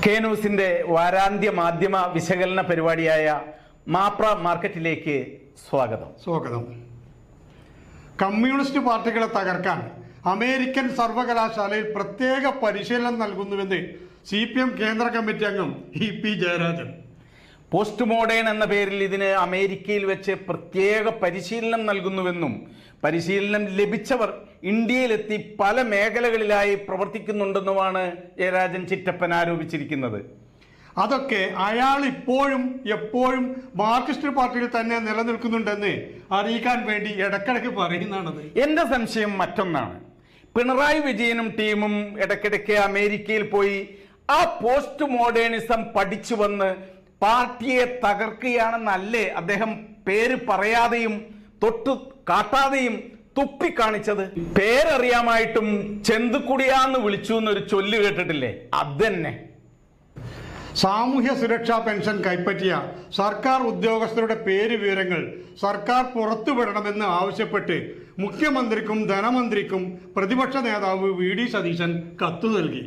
കെ-ന്യൂസിന്റെ വാരാന്ത്യ മാധ്യമ വിശകലന പരിപാടിയായ മാപ്ര മാർക്കറ്റിലേക്ക് സ്വാഗതം. കമ്മ്യൂണിസ്റ്റ് പാർട്ടികളെ തകർക്കാൻ അമേരിക്കൻ സർവകലാശാലയിൽ പ്രത്യേക പരിശീലനം നൽകുന്നുവെന്ന് CPM കേന്ദ്ര കമ്മിറ്റി അംഗം EP ജയരാജൻ. പോസ്റ്റ് മോഡേൺ എന്ന പേരിൽ ഇതിന് അമേരിക്കയിൽ വെച്ച് പ്രത്യേക പരിശീലനം നൽകുന്നുവെന്നും പരിശീലനം ലഭിച്ചവർ ഇന്ത്യയിലെത്തി പല മേഖലകളിലായി പ്രവർത്തിക്കുന്നുണ്ടെന്നുമാണ് ജയരാജൻ ചിറ്റപ്പൻ ആരോപിച്ചിരിക്കുന്നത്. അതൊക്കെ അയാൾ ഇപ്പോഴും എപ്പോഴും മാർക്സിസ്റ്റ് പാർട്ടിയിൽ തന്നെ നിലനിൽക്കുന്നുണ്ടെന്ന് അറിയിക്കാൻ വേണ്ടി ഇടക്കിടക്ക് പറയുന്നതാണത്. എന്റെ സംശയം മറ്റൊന്നാണ്. പിണറായി വിജയനും ടീമും ഇടയ്ക്കിടയ്ക്ക് അമേരിക്കയിൽ പോയി ആ പോസ്റ്റ് മോഡേണിസം പഠിച്ചു വന്ന് പാർട്ടിയെ തകർക്കുകയാണെന്നല്ലേ അദ്ദേഹം പേര് പറയാതെയും തൊട്ടു കാട്ടാതെയും തുപ്പിക്കാണിച്ചത്? പേരറിയാമായിട്ടും ചെന്തുക്കുടിയാന്ന് വിളിച്ചു എന്നൊരു ചൊല്ല് കേട്ടിട്ടില്ലേ? അതന്നെ. സാമൂഹ്യ സുരക്ഷാ പെൻഷൻ കൈപ്പറ്റിയ സർക്കാർ ഉദ്യോഗസ്ഥരുടെ പേര് വിവരങ്ങൾ സർക്കാർ പുറത്തുവിടണമെന്ന് ആവശ്യപ്പെട്ട് മുഖ്യമന്ത്രിക്കും ധനമന്ത്രിക്കും പ്രതിപക്ഷ നേതാവ് VD സതീശൻ കത്തു നൽകി.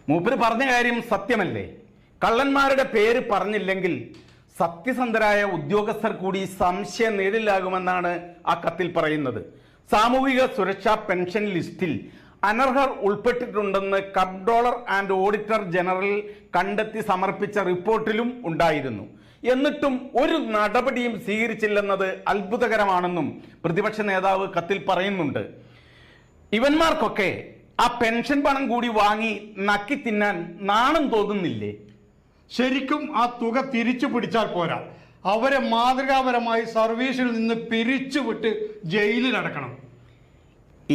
മൂപ്പര് പറഞ്ഞ കാര്യം സത്യമല്ലേ? കള്ളന്മാരുടെ പേര് പറഞ്ഞില്ലെങ്കിൽ സത്യസന്ധരായ ഉദ്യോഗസ്ഥർ കൂടി സംശയ നേരിലാകുമെന്നാണ് ആ കത്തിൽ പറയുന്നത്. സാമൂഹിക സുരക്ഷാ പെൻഷൻ ലിസ്റ്റിൽ അനർഹർ ഉൾപ്പെട്ടിട്ടുണ്ടെന്ന് കംട്രോളർ ആൻഡ് ഓഡിറ്റർ ജനറൽ കണ്ടെത്തി സമർപ്പിച്ച റിപ്പോർട്ടിലും ഉണ്ടായിരുന്നു. എന്നിട്ടും ഒരു നടപടിയും സ്വീകരിച്ചില്ലെന്നത് അത്ഭുതകരമാണെന്നും പ്രതിപക്ഷ നേതാവ് കത്തിൽ പറയുന്നുണ്ട്. ഇവന്മാർക്കൊക്കെ ആ പെൻഷൻ പണം കൂടി വാങ്ങി നക്കി തിന്നാൻ നാണം തോന്നുന്നില്ലേ? ശരിക്കും ആ തുക തിരിച്ചു പിടിച്ചാൽ പോരാ, അവരെ മാതൃകാപരമായി സർവീസിൽ നിന്ന് പിരിച്ചുവിട്ട് ജയിലിൽ അടക്കണം.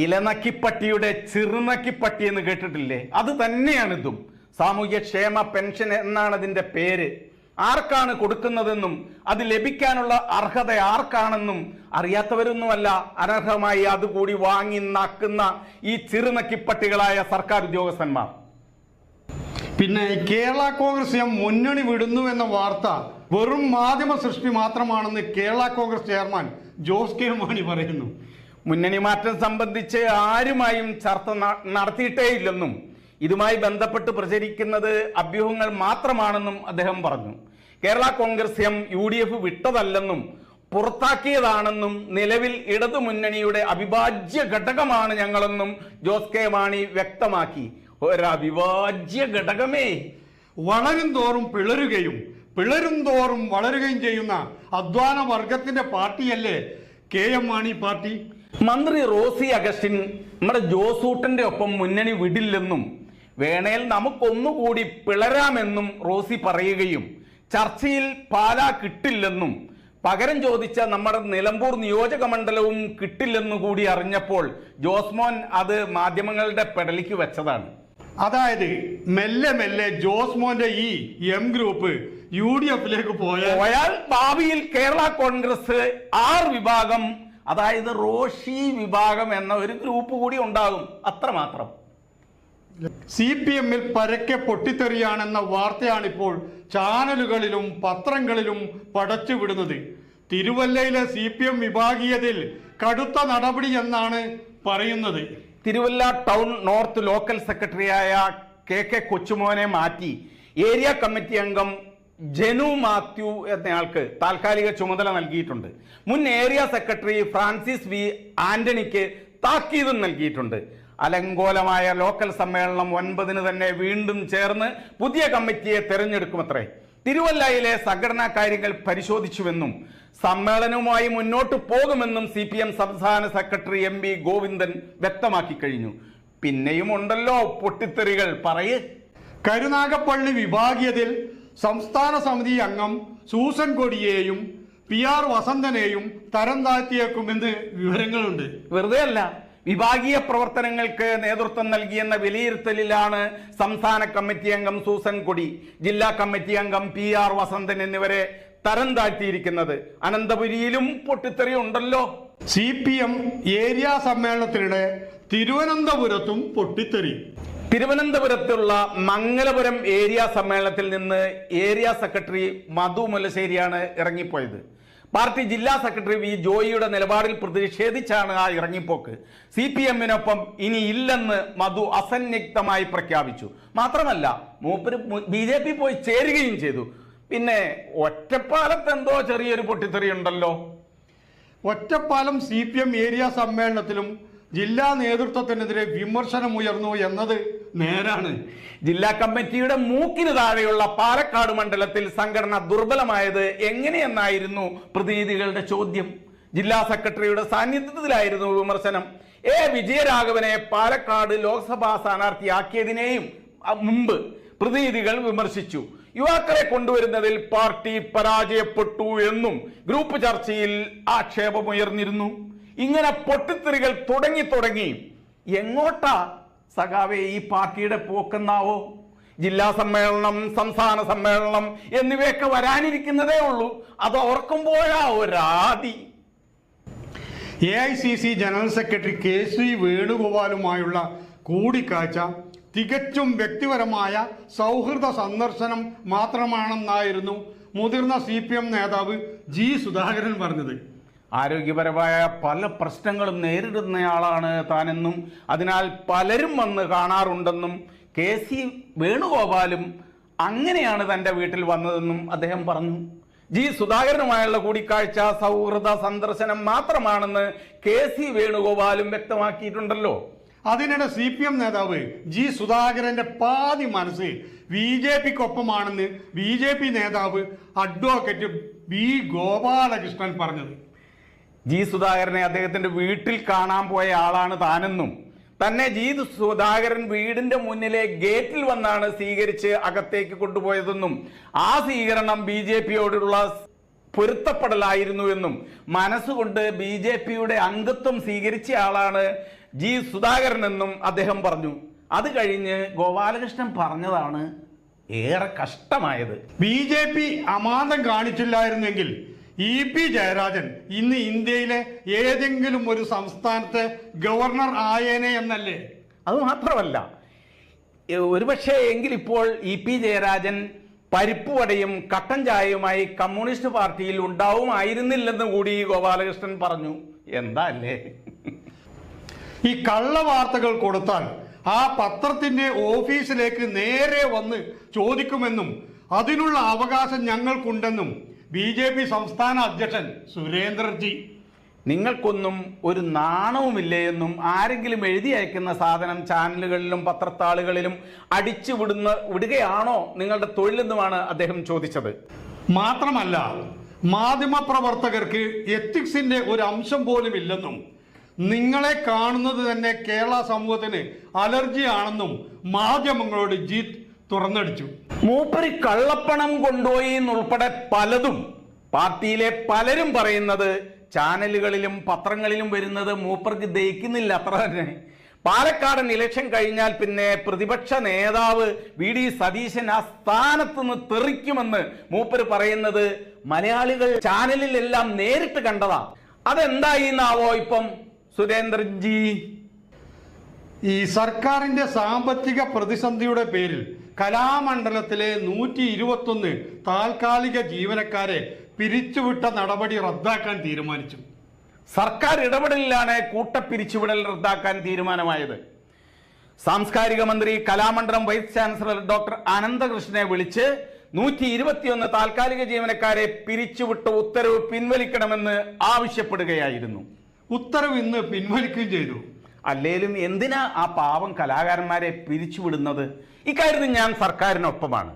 ഇലനക്കിപ്പട്ടിയുടെ ചെറുനക്കിപ്പട്ടി എന്ന് കേട്ടിട്ടില്ലേ? അത് തന്നെയാണ് ഇതും. സാമൂഹ്യക്ഷേമ പെൻഷൻ എന്നാണ് അതിന്റെ പേര്. ആർക്കാണ് കൊടുക്കുന്നതെന്നും അത് ലഭിക്കാനുള്ള അർഹത ആർക്കാണെന്നും അറിയാത്തവരൊന്നുമല്ല അനർഹമായി അതുകൂടി വാങ്ങി നക്കുന്ന ഈ ചെറുനക്കിപ്പട്ടികളായ സർക്കാർ ഉദ്യോഗസ്ഥന്മാർ. പിന്നെ കേരള കോൺഗ്രസ് മുന്നണി വിടുന്നു എന്ന വാർത്ത വെറും മാധ്യമ സൃഷ്ടി മാത്രമാണെന്ന് കേരള കോൺഗ്രസ് ചെയർമാൻ ജോസ് കെ മാണി പറയുന്നു. മുന്നണി മാറ്റം സംബന്ധിച്ച് ആരുമായും ചർച്ച നടത്തിയിട്ടേയില്ലെന്നും ഇതുമായി ബന്ധപ്പെട്ട് പ്രചരിക്കുന്നത് അഭ്യൂഹങ്ങൾ മാത്രമാണെന്നും അദ്ദേഹം പറഞ്ഞു. കേരള കോൺഗ്രസ് UDF വിട്ടതല്ലെന്നും പുറത്താക്കിയതാണെന്നും നിലവിൽ ഇടതു മുന്നണിയുടെ അവിഭാജ്യ ഘടകമാണ് ഞങ്ങളെന്നും ജോസ് കെ മാണി വ്യക്തമാക്കി. ഒരവിഭാജ്യ ഘടകമേ. വളരും തോറും പിളരുകയും പിളരും തോറും വളരുകയും ചെയ്യുന്ന അധ്വാന വർഗത്തിന്റെ പാർട്ടിയല്ലേ KM മാണി പാർട്ടി? മന്ത്രി റോസി അഗസ്റ്റിൻ നമ്മുടെ ജോസൂട്ടന്റെ ഒപ്പം മുന്നണി വിടില്ലെന്നും വേണേൽ നമുക്കൊന്നുകൂടി പിളരാമെന്നും റോസി പറയുകയും ചർച്ചയിൽ പാലാ കിട്ടില്ലെന്നും പകരം ചോദിച്ച നമ്മുടെ നിലമ്പൂർ നിയോജക മണ്ഡലവും കിട്ടില്ലെന്നു കൂടി അറിഞ്ഞപ്പോൾ ജോസ്മോൻ അത് മാധ്യമങ്ങളുടെ പെടലിക്ക് വെച്ചതാണ്. അതായത് മെല്ലെ മെല്ലെ ജോസ്മോന്റെ ഈ M ഗ്രൂപ്പ് UDFിലേക്ക് പോയാൽ ഭാവിയിൽ കേരള കോൺഗ്രസ് R വിഭാഗം, അതായത് റോഷി വിഭാഗം എന്ന ഒരു ഗ്രൂപ്പ് കൂടി ഉണ്ടാകും. അത്രമാത്രം. CPMൽ പരക്കെ പൊട്ടിത്തെറിയാണെന്ന വാർത്തയാണിപ്പോൾ ചാനലുകളിലും പത്രങ്ങളിലും പടച്ചുവിടുന്നത്. തിരുവല്ലയിലെ CPM വിഭാഗീയതയിൽ കടുത്ത നടപടി എന്നാണ് പറയുന്നത്. തിരുവല്ല ടൗൺ നോർത്ത് ലോക്കൽ സെക്രട്ടറിയായ KK കൊച്ചുമോനെ മാറ്റി ഏരിയ കമ്മിറ്റി അംഗം ജനു മാത്യു എന്നയാൾക്ക് താൽക്കാലിക ചുമതല നൽകിയിട്ടുണ്ട്. മുൻ ഏരിയ സെക്രട്ടറി ഫ്രാൻസിസ് V ആന്റണിക്ക് താക്കീതും നൽകിയിട്ടുണ്ട്. അലങ്കോലമായ ലോക്കൽ സമ്മേളനം 9-ന് തന്നെ വീണ്ടും ചേർന്ന് പുതിയ കമ്മിറ്റിയെ തെരഞ്ഞെടുക്കുമത്രേ. തിരുവല്ലയിലെ സംഘടനാ കാര്യങ്ങൾ പരിശോധിച്ചുവെന്നും സമ്മേളനവുമായി മുന്നോട്ട് പോകുമെന്നും CPM സംസ്ഥാന സെക്രട്ടറി MB ഗോവിന്ദൻ വ്യക്തമാക്കി കഴിഞ്ഞു. പിന്നെയും ഉണ്ടല്ലോ പൊട്ടിത്തെറികൾ. പറയേ. കരുനാഗപ്പള്ളി വിഭാഗീയതയിൽ സംസ്ഥാന സമിതി അംഗം സൂസൻ കൊടിയെയും PR വസന്തനെയും തരം താഴ്ത്തിയേക്കുമെന്ന് വിവരങ്ങളുണ്ട്. വെറുതെ അല്ല, വിഭാഗീയ പ്രവർത്തനങ്ങൾക്ക് നേതൃത്വം നൽകിയെന്ന വിലയിരുത്തലിലാണ് സംസ്ഥാന കമ്മിറ്റി അംഗം സൂസൻ കൊടി, ജില്ലാ കമ്മിറ്റി അംഗം PR വസന്തൻ എന്നിവരെ തരം താഴ്ത്തിയിരിക്കുന്നത്. അനന്തപുരിയിലും പൊട്ടിത്തെറി ഉണ്ടല്ലോ. CPM ഏരിയ സമ്മേളനത്തിനിടെ തിരുവനന്തപുരത്തും പൊട്ടിത്തെറി. തിരുവനന്തപുരത്തുള്ള മംഗലപുരം ഏരിയ സമ്മേളനത്തിൽ നിന്ന് ഏരിയ സെക്രട്ടറി മധു മുല്ലശ്ശേരിയാണ് ഇറങ്ങിപ്പോയത്. പാർട്ടി ജില്ലാ സെക്രട്ടറി വി ജോയിയുടെ നിലപാടിൽ പ്രതിഷേധിച്ചാണ് ആ ഇറങ്ങിപ്പോക്ക്. CPM-നൊപ്പം ഇനി ഇല്ലെന്ന് മധു അസന്നിഗ്ധമായി പ്രഖ്യാപിച്ചു. മാത്രമല്ല മൂപ്പര് BJP പോയി ചേരുകയും ചെയ്തു. പിന്നെ ഒറ്റപ്പാലത്ത് എന്തോ ചെറിയൊരു പൊട്ടിത്തെറി ഉണ്ടല്ലോ. ഒറ്റപ്പാലം CPM ഏരിയ സമ്മേളനത്തിലും ജില്ലാ നേതൃത്വത്തിനെതിരെ വിമർശനമുയർന്നു എന്നത് നേരാണ്. ജില്ലാ കമ്മിറ്റിയുടെ മൂക്കിന് താഴെയുള്ള പാലക്കാട് മണ്ഡലത്തിൽ സംഘടന ദുർബലമായത് എങ്ങനെയെന്നായിരുന്നു പ്രതിനിധികളുടെ ചോദ്യം. ജില്ലാ സെക്രട്ടറിയുടെ സാന്നിധ്യത്തിലായിരുന്നു വിമർശനം. വിജയരാഘവനെ പാലക്കാട് ലോക്സഭാ സ്ഥാനാർത്ഥിയാക്കിയതിനെയും മുമ്പ് പ്രതിനിധികൾ വിമർശിച്ചു. യുവാക്കളെ കൊണ്ടുവരുന്നതിൽ പാർട്ടി പരാജയപ്പെട്ടു എന്നും ഗ്രൂപ്പ് ചർച്ചയിൽ ആക്ഷേപമുയർന്നിരുന്നു. ഇങ്ങനെ പൊട്ടിത്തെറികൾ തുടങ്ങി എങ്ങോട്ടാ സഖാവേ ഈ പാർട്ടിയുടെ പോക്കെന്നാവോ? ജില്ലാ സമ്മേളനം, സംസ്ഥാന സമ്മേളനം എന്നിവയൊക്കെ വരാനിരിക്കുന്നതേ ഉള്ളൂ. അത് ഓർക്കുമ്പോഴാ ഒരാദി. AICC ജനറൽ സെക്രട്ടറി KC വേണുഗോപാലുമായുള്ള കൂടിക്കാഴ്ച തികച്ചും വ്യക്തിപരമായ സൗഹൃദ സന്ദർശനം മാത്രമാണെന്നായിരുന്നു മുതിർന്ന CPM നേതാവ് G സുധാകരൻ പറഞ്ഞത്. ആരോഗ്യപരമായ പല പ്രശ്നങ്ങളും നേരിടുന്നയാളാണ് താനെന്നും അതിനാൽ പലരും വന്ന് കാണാറുണ്ടെന്നും KC വേണുഗോപാലും അങ്ങനെയാണ് തൻ്റെ വീട്ടിൽ വന്നതെന്നും അദ്ദേഹം പറഞ്ഞു. G സുധാകരനുമായുള്ള കൂടിക്കാഴ്ച സൗഹൃദ സന്ദർശനം മാത്രമാണെന്ന് KC വേണുഗോപാലും വ്യക്തമാക്കിയിട്ടുണ്ടല്ലോ. അതിനിടെ CPM നേതാവ് G സുധാകരന്റെ പാതി മനസ്സ് BJPക്കൊപ്പമാണെന്ന് BJP നേതാവ് അഡ്വക്കേറ്റ് B ഗോപാലകൃഷ്ണൻ പറഞ്ഞത്. G സുധാകരനെ അദ്ദേഹത്തിന്റെ വീട്ടിൽ കാണാൻ പോയ ആളാണ് താനെന്നും തന്നെ G സുധാകരൻ വീടിന്റെ മുന്നിലെ ഗേറ്റിൽ വന്നാണ് സ്വീകരിച്ച് അകത്തേക്ക് കൊണ്ടുപോയതെന്നും ആ സ്വീകരണം BJPയോടുള്ള പൊരുത്തപ്പെടലായിരുന്നു എന്നും മനസ്സുകൊണ്ട് BJPയുടെ അംഗത്വം സ്വീകരിച്ച ആളാണ് G സുധാകരൻ എന്നും അദ്ദേഹം പറഞ്ഞു. അത് കഴിഞ്ഞ് ഗോപാലകൃഷ്ണൻ പറഞ്ഞതാണ് ഏറെ കഷ്ടമായത്. BJP അമാന്തം കാണിച്ചില്ലായിരുന്നെങ്കിൽ EP ജയരാജൻ ഇന്ന് ഇന്ത്യയിലെ ഏതെങ്കിലും ഒരു സംസ്ഥാനത്തെ ഗവർണർ ആയേനെ എന്നല്ലേ? അത് മാത്രമല്ല, ഒരുപക്ഷെ എങ്കിൽ ഇപ്പോൾ EP ജയരാജൻ പരിപ്പുവടയും കട്ടൻ ചായയുമായി കമ്മ്യൂണിസ്റ്റ് പാർട്ടിയിൽ ഉണ്ടാവുമായിരുന്നില്ലെന്ന് കൂടി ഗോപാലകൃഷ്ണൻ പറഞ്ഞു. എന്താ അല്ലേ? ഈ കള്ളവാർത്തകൾ കൊടുത്താൽ ആ പത്രത്തിന്റെ ഓഫീസിലേക്ക് നേരെ വന്ന് ചോദിക്കുമെന്നും അതിനുള്ള അവകാശം ഞങ്ങൾക്കുണ്ടെന്നും BJP സംസ്ഥാന അധ്യക്ഷൻ സുരേന്ദ്രജി. നിങ്ങൾക്കൊന്നും ഒരു നാണവുമില്ലേ എന്നും ആരെങ്കിലും എഴുതി അയക്കുന്ന സാധനം ചാനലുകളിലും പത്രത്താളുകളിലും അടിച്ചു വിടുകയാണോ നിങ്ങളുടെ തൊഴിലെന്നുമാണ് അദ്ദേഹം ചോദിച്ചത്. മാത്രമല്ല, മാധ്യമപ്രവർത്തകർക്ക് എത്തിക്സിന്റെ ഒരു അംശം പോലും ഇല്ലെന്നും നിങ്ങളെ കാണുന്നത് തന്നെ കേരള സമൂഹത്തിന് അലർജിയാണെന്നും മാധ്യമങ്ങളോട് ജീത്ത് തുറന്നടിച്ചു. മൂപ്പര് കള്ളപ്പണം കൊണ്ടുപോയി എന്നുൾപ്പെടെ പലതും പാർട്ടിയിലെ പലരും പറയുന്നത് ചാനലുകളിലും പത്രങ്ങളിലും വരുന്നത് മൂപ്പർക്ക് ദഹിക്കുന്നില്ല, അത്ര തന്നെ. പാലക്കാടൻ ഇലക്ഷൻ കഴിഞ്ഞാൽ പിന്നെ പ്രതിപക്ഷ നേതാവ് VD സതീശൻ ആ സ്ഥാനത്ത് നിന്ന് തെറിക്കുമെന്ന് മൂപ്പര് പറയുന്നത് മലയാളികൾ ചാനലിലെല്ലാം നേരിട്ട് കണ്ടതാ. അതെന്തായി എന്നാവോ ഇപ്പം സുരേന്ദ്രൻജി? ഈ സർക്കാരിന്റെ സാമ്പത്തിക പ്രതിസന്ധിയുടെ പേരിൽ കലാമണ്ഡലത്തിലെ 121 താൽക്കാലിക ജീവനക്കാരെ പിരിച്ചുവിട്ട നടപടി റദ്ദാക്കാൻ തീരുമാനിച്ചു. സർക്കാർ ഇടപെടലിലാണ് കൂട്ടപ്പിരിച്ചുവിടൽ റദ്ദാക്കാൻ തീരുമാനമായത്. സാംസ്കാരിക മന്ത്രി കലാമണ്ഡലം വൈസ് ചാൻസലർ ഡോക്ടർ അനന്തകൃഷ്ണനെ വിളിച്ച് 121 താൽക്കാലിക ജീവനക്കാരെ പിരിച്ചുവിട്ട ഉത്തരവ് പിൻവലിക്കണമെന്ന് ആവശ്യപ്പെടുകയായിരുന്നു. ഉത്തരവ് ഇന്ന് പിൻവലിക്കുകയും ചെയ്തു. അല്ലേലും എന്തിനാ ആ പാവം കലാകാരന്മാരെ പിരിച്ചുവിടുന്നത്? ഇക്കാര്യത്തിൽ ഞാൻ സർക്കാരിനൊപ്പമാണ്.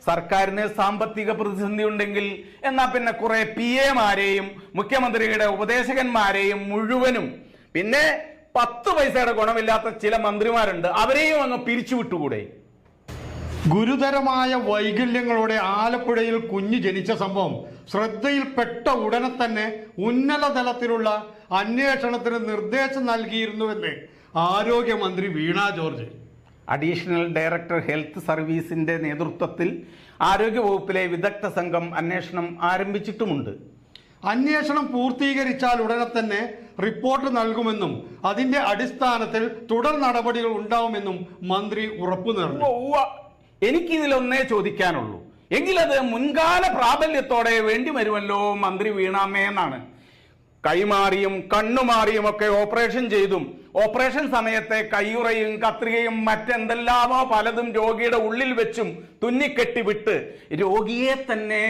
സർക്കാരിന് സാമ്പത്തിക പ്രതിസന്ധി ഉണ്ടെങ്കിൽ എന്നാ പിന്നെ കുറെ PA-മാരെയും മുഖ്യമന്ത്രിയുടെ ഉപദേശകന്മാരെയും മുഴുവനും, പിന്നെ 10 പൈസയുടെ ഗുണമില്ലാത്ത ചില മന്ത്രിമാരുണ്ട്, അവരെയും അങ്ങ് പിരിച്ചുവിട്ടുകൂടെ? ഗുരുതരമായ വൈകല്യങ്ങളോടെ ആലപ്പുഴയിൽ കുഞ്ഞ് ജനിച്ച സംഭവം ശ്രദ്ധയിൽപ്പെട്ട ഉടനെ തന്നെ ഉന്നതതലത്തിലുള്ള അന്വേഷണത്തിന് നിർദ്ദേശം നൽകിയിരുന്നുവെന്ന് ആരോഗ്യമന്ത്രി വീണ ജോർജ്. അഡീഷണൽ ഡയറക്ടർ ഹെൽത്ത് സർവീസിന്റെ നേതൃത്വത്തിൽ ആരോഗ്യവകുപ്പിലെ വിദഗ്ധ സംഘം അന്വേഷണം ആരംഭിച്ചിട്ടുമുണ്ട്. അന്വേഷണം പൂർത്തീകരിച്ചാൽ ഉടനെ തന്നെ റിപ്പോർട്ട് നൽകുമെന്നും അതിന്റെ അടിസ്ഥാനത്തിൽ തുടർ നടപടികൾ ഉണ്ടാവുമെന്നും മന്ത്രി ഉറപ്പു നൽകി. എനിക്കിതിലൊന്നേ ചോദിക്കാനുള്ളൂ. എങ്കിലത് മുൻകാല പ്രാബല്യത്തോടെ വേണ്ടി വരുമല്ലോ മന്ത്രി വീണാമ്മേ എന്നാണ്. കൈമാറിയും കണ്ണുമാറിയും ഒക്കെ ഓപ്പറേഷൻ ചെയ്തും ഓപ്പറേഷൻ സമയത്തെ കയ്യുറയും കത്രികയും മറ്റെന്തെല്ലാമോ പലതും രോഗിയുടെ ഉള്ളിൽ വെച്ചും തുന്നിക്കെട്ടി വിട്ട് രോഗിയെ തന്നെ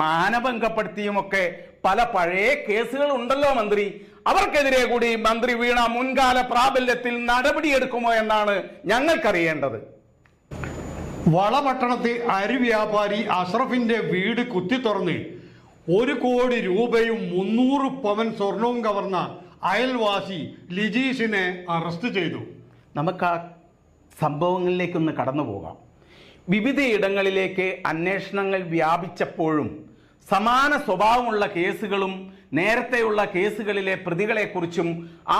മാനഭംഗപ്പെടുത്തിയുമൊക്കെ പല പഴയ കേസുകൾ ഉണ്ടല്ലോ മന്ത്രി. അവർക്കെതിരെ കൂടി മന്ത്രി വീണ മുൻകാല പ്രാബല്യത്തിൽ നടപടിയെടുക്കുമോ എന്നാണ് ഞങ്ങൾക്കറിയേണ്ടത്. വളപട്ടണത്തെ അരി വ്യാപാരി അഷ്റഫിന്റെ വീട് കുത്തി തുറന്ന് 1 കോടി രൂപയും 300 പവൻ സ്വർണവും കവർന്ന അയൽവാസി ലിജീഷിനെ അറസ്റ്റ് ചെയ്തു. നമുക്ക് ആ സംഭവങ്ങളിലേക്കൊന്ന് കടന്നു പോകാം. വിവിധയിടങ്ങളിലേക്ക് അന്വേഷണങ്ങൾ വ്യാപിച്ചപ്പോഴും സമാന സ്വഭാവമുള്ള കേസുകളും നേരത്തെയുള്ള കേസുകളിലെ പ്രതികളെക്കുറിച്ചും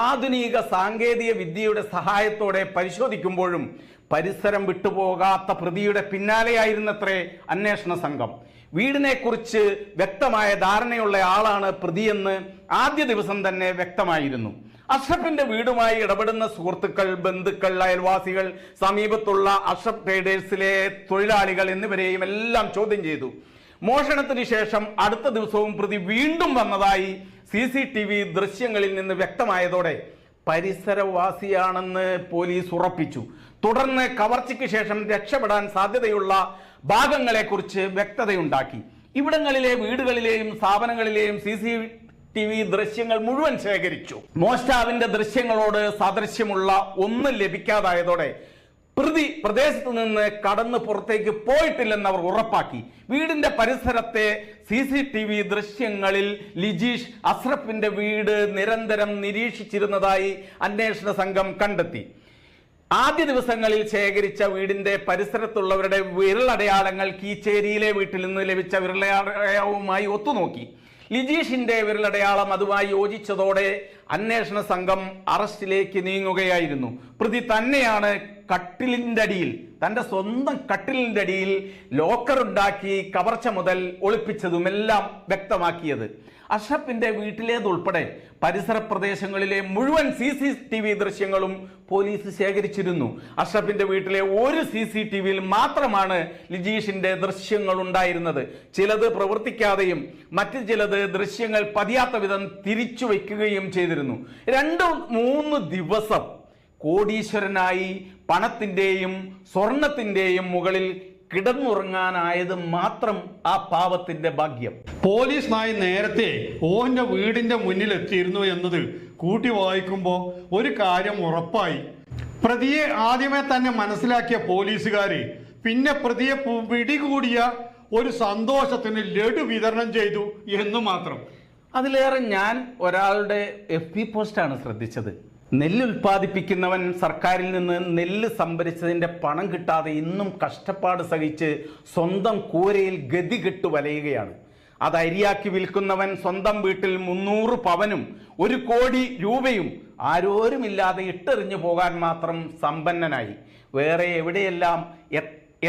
ആധുനിക സാങ്കേതിക വിദ്യയുടെ സഹായത്തോടെ പരിശോധിക്കുമ്പോഴും പരിസരം വിട്ടുപോകാത്ത പ്രതിയുടെ പിന്നാലെയായിരുന്നത്രേ അന്വേഷണ സംഘം. വീടിനെക്കുറിച്ച് വ്യക്തമായ ധാരണയുള്ള ആളാണ് പ്രതിയെന്ന് ആദ്യ ദിവസം തന്നെ വ്യക്തമായിരുന്നു. അഷ്റഫിന്റെ വീടുമായി ഇടപെടുന്ന സുഹൃത്തുക്കൾ, ബന്ധുക്കൾ, അയൽവാസികൾ, സമീപത്തുള്ള അഷ്റഫ് ട്രേഡേഴ്സിലെ തൊഴിലാളികൾ എന്നിവരെയും എല്ലാം ചോദ്യം ചെയ്തു. മോഷണത്തിന് ശേഷം അടുത്ത ദിവസവും പ്രതി വീണ്ടും വന്നതായി CCTV ദൃശ്യങ്ങളിൽ നിന്ന് വ്യക്തമായതോടെ പരിസരവാസിയാണെന്ന് പോലീസ് ഉറപ്പിച്ചു. തുടർന്ന് കവർച്ചയ്ക്ക് ശേഷം രക്ഷപ്പെടാൻ സാധ്യതയുള്ള ഭാഗങ്ങളെക്കുറിച്ച് വ്യക്തതയുണ്ടാക്കി. ഇവിടങ്ങളിലെ വീടുകളിലെയും സ്ഥാപനങ്ങളിലെയും CCTV ദൃശ്യങ്ങൾ മുഴുവൻ ശേഖരിച്ചു. മോഷ്ടാവിന്റെ ദൃശ്യങ്ങളോട് സാദൃശ്യമുള്ള ഒന്നും ലഭിക്കാതായതോടെ പ്രതി പ്രദേശത്ത് നിന്ന് കടന്ന് പുറത്തേക്ക് പോയിട്ടില്ലെന്ന് അവർ ഉറപ്പാക്കി. വീടിന്റെ പരിസരത്തെ CCTV ദൃശ്യങ്ങളിൽ ലിജീഷ് അഷ്റഫിന്റെ വീട് നിരന്തരം നിരീക്ഷിച്ചിരുന്നതായി അന്വേഷണ സംഘം കണ്ടെത്തി. ആദ്യ ദിവസങ്ങളിൽ ശേഖരിച്ച വീടിന്റെ പരിസരത്തുള്ളവരുടെ വിരലടയാളങ്ങൾ കീച്ചേരിയിലെ വീട്ടിൽ നിന്ന് ലഭിച്ച വിരലടയാളവുമായി ഒത്തുനോക്കി. ലിജീഷിന്റെ വിരലടയാളം അതുമായി യോജിച്ചതോടെ അന്വേഷണ സംഘം അറസ്റ്റിലേക്ക് നീങ്ങുകയായിരുന്നു. പ്രതി തന്നെയാണ് തന്റെ സ്വന്തം കട്ടിലിന്റെ അടിയിൽ ലോക്കർ ഉണ്ടാക്കി കവർച്ച മുതൽ ഒളിപ്പിച്ചതുമെല്ലാം വ്യക്തമാക്കിയത്. അഷ്റഫിന്റെ വീട്ടിലേതുൾപ്പെടെ പരിസര പ്രദേശങ്ങളിലെ മുഴുവൻ CCTV ദൃശ്യങ്ങളും പോലീസ് ശേഖരിച്ചിരുന്നു. അഷ്റഫിന്റെ വീട്ടിലെ ഒരു CCTVയിൽ മാത്രമാണ് ലിജീഷിന്റെ ദൃശ്യങ്ങൾ ഉണ്ടായിരുന്നത്. ചിലത് പ്രവർത്തിക്കാതെയും മറ്റു ചിലത് ദൃശ്യങ്ങൾ പതിയാത്ത വിധം തിരിച്ചു വയ്ക്കുകയും ചെയ്തിരുന്നു. 2-3 ദിവസം കോടീശ്വരനായി പണത്തിന്റെയും സ്വർണത്തിന്റെയും മുകളിൽ കിടന്നുറങ്ങാനായത് മാത്രം ആ പാവത്തിന്റെ ഭാഗ്യം. പോലീസ് നായി നേരത്തെ ഓന്റെ വീടിന്റെ മുന്നിൽ എത്തിയിരുന്നു എന്നത് കൂട്ടി വായിക്കുമ്പോൾ ഒരു കാര്യം ഉറപ്പായി. പ്രതിയെ ആദ്യമേ തന്നെ മനസ്സിലാക്കിയ പോലീസുകാര് പിന്നെ പ്രതിയെ പിടികൂടിയ ഒരു സന്തോഷത്തിന് ലഡു വിതരണം ചെയ്തു എന്ന് മാത്രം. അതിലേറെ ഞാൻ ഒരാളുടെ FB പോസ്റ്റാണ് ശ്രദ്ധിച്ചത്. നെല്ല് ഉൽപ്പാദിപ്പിക്കുന്നവൻ സർക്കാരിൽ നിന്ന് നെല്ല് സംഭരിച്ചതിന്റെ പണം കിട്ടാതെ ഇന്നും കഷ്ടപ്പാട് സഹിച്ച് സ്വന്തം കൂരയിൽ ഗതികെട്ടു വലയുകയാണ്. അത് അരിയാക്കി വിൽക്കുന്നവൻ സ്വന്തം വീട്ടിൽ 300 പവനും 1 കോടി രൂപയും ആരോരുമില്ലാതെ ഇട്ടെറിഞ്ഞു പോകാൻ മാത്രം സമ്പന്നനായി. വേറെ എവിടെയെല്ലാം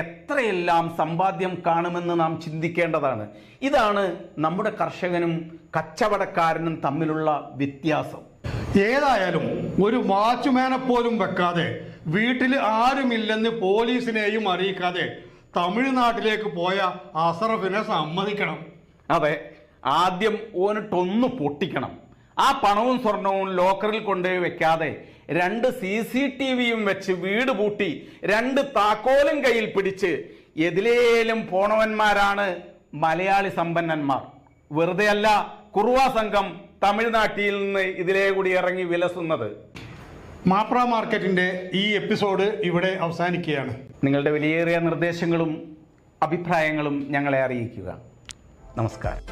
എത്രയെല്ലാം സമ്പാദ്യം കാണുമെന്ന് നാം ചിന്തിക്കേണ്ടതാണ്. ഇതാണ് നമ്മുടെ കർഷകനും കച്ചവടക്കാരനും തമ്മിലുള്ള വ്യത്യാസം. ഏതായാലും ഒരു വാച്ച്മാനെ പോലും വെക്കാതെ വീട്ടിൽ ആരുമില്ലെന്ന് പോലീസിനെയും അറിയിക്കാതെ തമിഴ്നാട്ടിലേക്ക് പോയ അഷ്റഫിനെ സമ്മതിക്കണം. അതെ, ആദ്യം ഓനിട്ടൊന്ന് പൊട്ടിക്കണം. ആ പണവും സ്വർണവും ലോക്കറിൽ കൊണ്ടുപോയി വെക്കാതെ 2 CCTVയും വെച്ച് വീട് പൂട്ടി 2 താക്കോലും കയ്യിൽ പിടിച്ച് എതിലേലും പോണവന്മാരാണ് മലയാളി സമ്പന്നന്മാർ. വെറുതെയല്ല കുറുവ സംഘം തമിഴ്നാട്ടിൽ നിന്ന് ഇതിലേ കൂടി ഇറങ്ങി വിലസുന്നത്. മാപ്ര മാർക്കറ്റിന്റെ ഈ എപ്പിസോഡ് ഇവിടെ അവസാനിക്കുകയാണ്. നിങ്ങളുടെ വിലയേറിയ നിർദ്ദേശങ്ങളും അഭിപ്രായങ്ങളും ഞങ്ങളെ അറിയിക്കുക. നമസ്കാരം.